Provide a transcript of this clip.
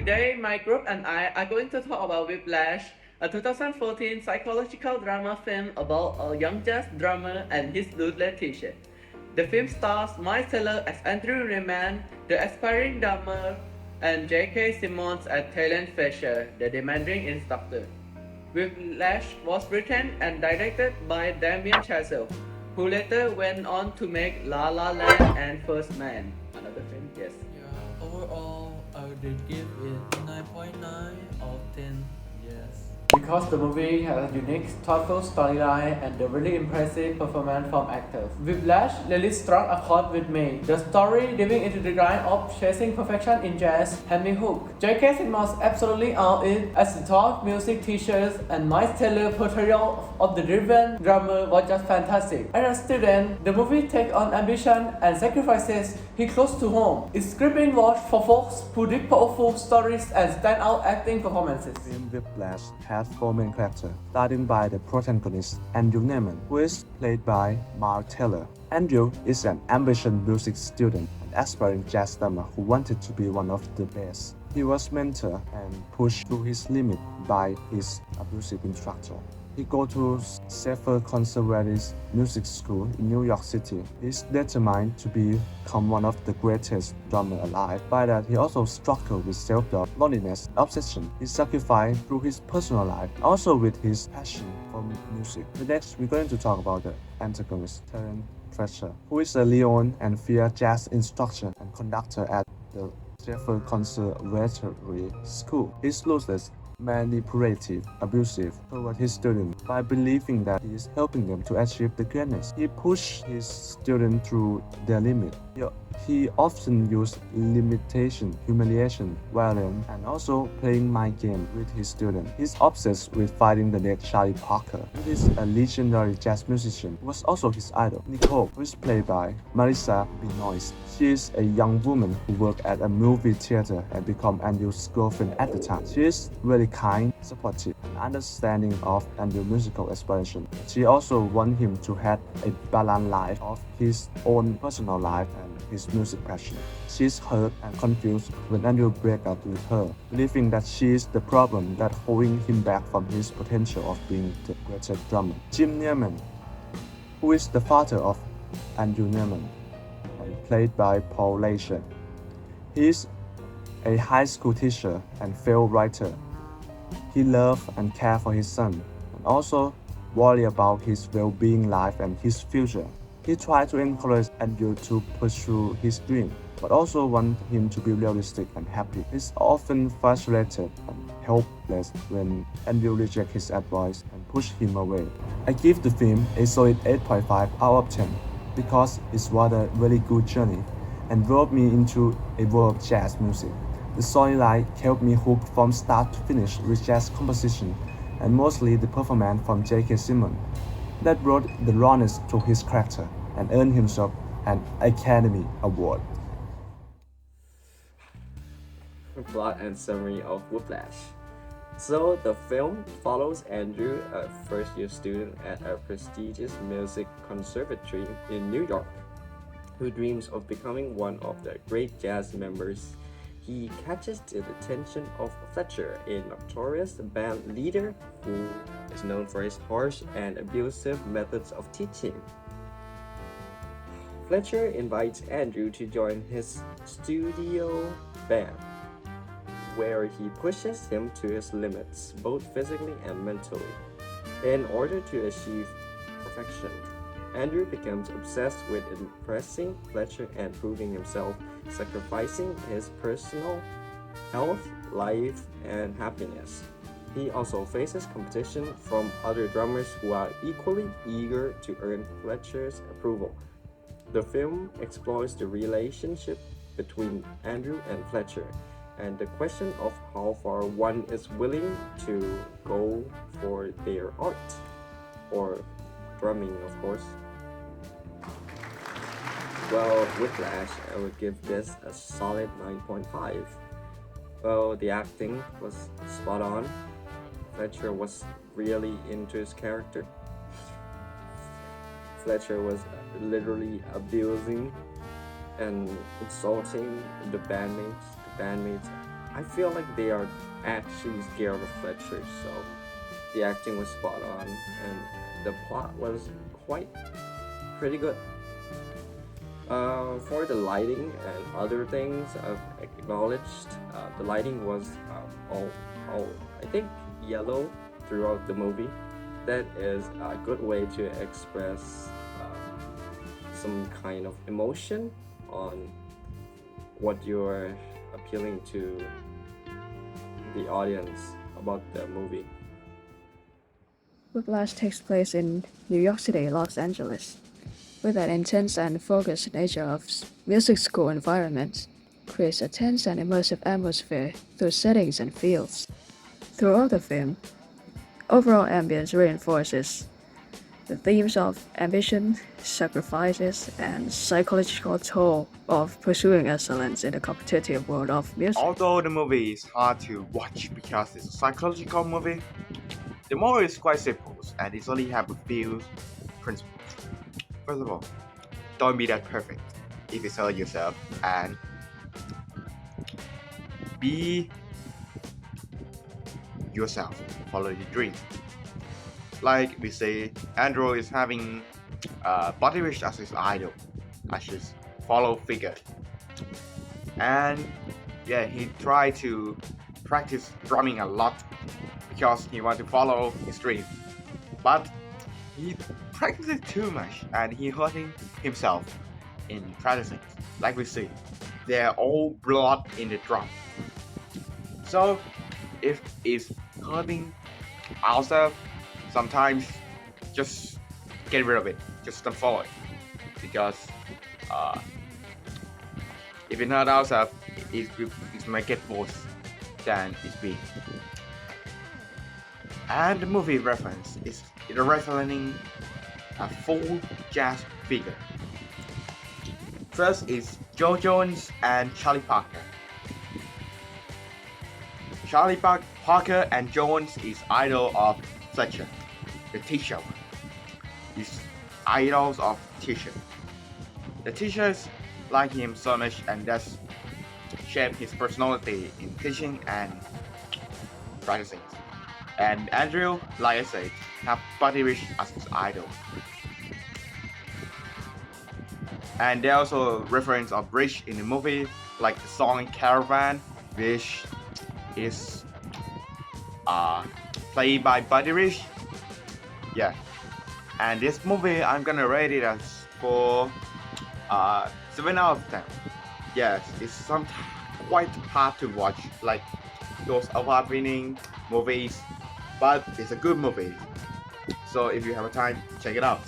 Today, my group and I are going to talk about Whiplash, a 2014 psychological drama film about a young jazz drummer and his ruthless teacher. The film stars Miles Teller as Andrew Rayman, the aspiring drummer, and J.K. Simmons as Talent Fisher, the demanding instructor. Whiplash was written and directed by Damien Chazelle, who later went on to make La La Land and First Man. Another film, yes. Yeah, overall, I would give it 9.9 out of 10. Yes. Because the movie has a unique, thoughtful storyline and a really impressive performance from actors. Whiplash really struck a chord with me. The story diving into the grind of chasing perfection in jazz had me hooked. J.K. Simmons absolutely all it as the top music teachers, and Miles Teller's portrayal of the driven drummer was just fantastic. As a student, the movie takes on ambition and sacrifices hit close to home. It's gripping watch for folks who dig powerful stories and standout acting performances. Film Whiplash has four main characters, starting by the protagonist, Andrew Neiman, who is played by Miles Teller. Andrew is an ambitious music student and aspiring jazz drummer who wanted to be one of the best. He was mentored and pushed to his limit by his abusive instructor. He goes to Sefer Conservatory's music school in New York City. He is determined to become one of the greatest drummers alive. By that, he also struggles with self-doubt, loneliness, and obsession. He sacrificed through his personal life, also with his passion for music. Next, we're going to talk about the antagonist, Terence Fletcher, who is a Leon and Fear jazz instructor and conductor at the Sefer Conservatory School. He's ruthless, manipulative, abusive toward his students by believing that he is helping them to achieve the greatness. He pushes his students through their limit. He often uses limitation, humiliation, violence, and also playing mind games with his students. He's obsessed with fighting the next Charlie Parker, who is a legendary jazz musician, who was also his idol. Nicole, who is played by Marissa Benoist. She is a young woman who worked at a movie theater and became Andrew's girlfriend at the time. She is very kind, supportive, and understanding of Andrew's musical aspiration. She also wants him to have a balanced life of his own personal life and his music passion. She is hurt and confused when Andrew breaks up with her, believing that she is the problem that holding him back from his potential of being the greatest drummer. Jim Neiman, who is the father of Andrew Neiman, and played by Paul Leisure. He is a high school teacher and film writer. He loves and cares for his son, and also worry about his well-being life and his future. He tries to encourage Andrew to pursue his dream, but also wants him to be realistic and happy. He's often frustrated and helpless when Andrew rejects his advice and pushes him away. I give the film a solid 8.5 out of 10 because it was a very good journey and brought me into a world of jazz music. The storyline kept me hooked from start to finish with jazz composition and mostly the performance from J.K. Simmons that brought the rawness to his character and earned himself an Academy Award. Plot and summary of Whiplash. So the film follows Andrew, a first-year student at a prestigious music conservatory in New York, who dreams of becoming one of the great jazz members. He catches the attention of Fletcher, a notorious band leader who is known for his harsh and abusive methods of teaching. Fletcher invites Andrew to join his studio band, where he pushes him to his limits, both physically and mentally, in order to achieve perfection. Andrew becomes obsessed with impressing Fletcher and proving himself, sacrificing his personal health, life, and happiness. He also faces competition from other drummers who are equally eager to earn Fletcher's approval. The film explores the relationship between Andrew and Fletcher and the question of how far one is willing to go for their art, or drumming, of course. Well, Whiplash, I would give this a solid 9.5. Well, the acting was spot on. Fletcher was really into his character. Fletcher was literally abusing and insulting the bandmates. The bandmates I feel like they are actually scared of Fletcher, so the acting was spot on and the plot was quite pretty good. For the lighting and other things, I've acknowledged the lighting was all I think yellow throughout the movie. That is a good way to express some kind of emotion on what you're appealing to the audience about the movie. Whiplash takes place in New York City, Los Angeles, with an intense and focused nature of music school environment, creates a tense and immersive atmosphere through settings and fields. Throughout the film, overall ambience reinforces the themes of ambition, sacrifices, and psychological toll of pursuing excellence in the competitive world of music. Although the movie is hard to watch because it's a psychological movie, the movie is quite simple and it only have a few principles. First of all, don't be that perfect if you tell yourself, and be yourself, follow your dreams. Like we say, Andrew is having Butterish as his idol, as his follow figure, and yeah, he tried to practice drumming a lot because he wanted to follow his dream, but he practiced it too much and he hurting himself in practicing. Like we see, they're all blood in the drum. So if it's hurting ourselves, sometimes just get rid of it. Just don't follow it, because if it's not ourselves, it might get worse than it's been. And the movie reference is representing a full jazz figure. First is Joe Jones and Charlie Parker. Charlie Parker and Jones is idol of Fletcher, the teacher. He's idols of teacher. The teachers like him so much and thus shape his personality in teaching and practicing. And Andrew, like I said, have Buddy Rich as his idol. And there also reference of Rich in the movie, like the song Caravan, which is played by Buddy Rich. Yeah. And this movie, I'm gonna rate it as for 7 out of 10. Yes, it's sometimes quite hard to watch, like those award-winning movies, but it's a good movie. So if you have a time, check it out.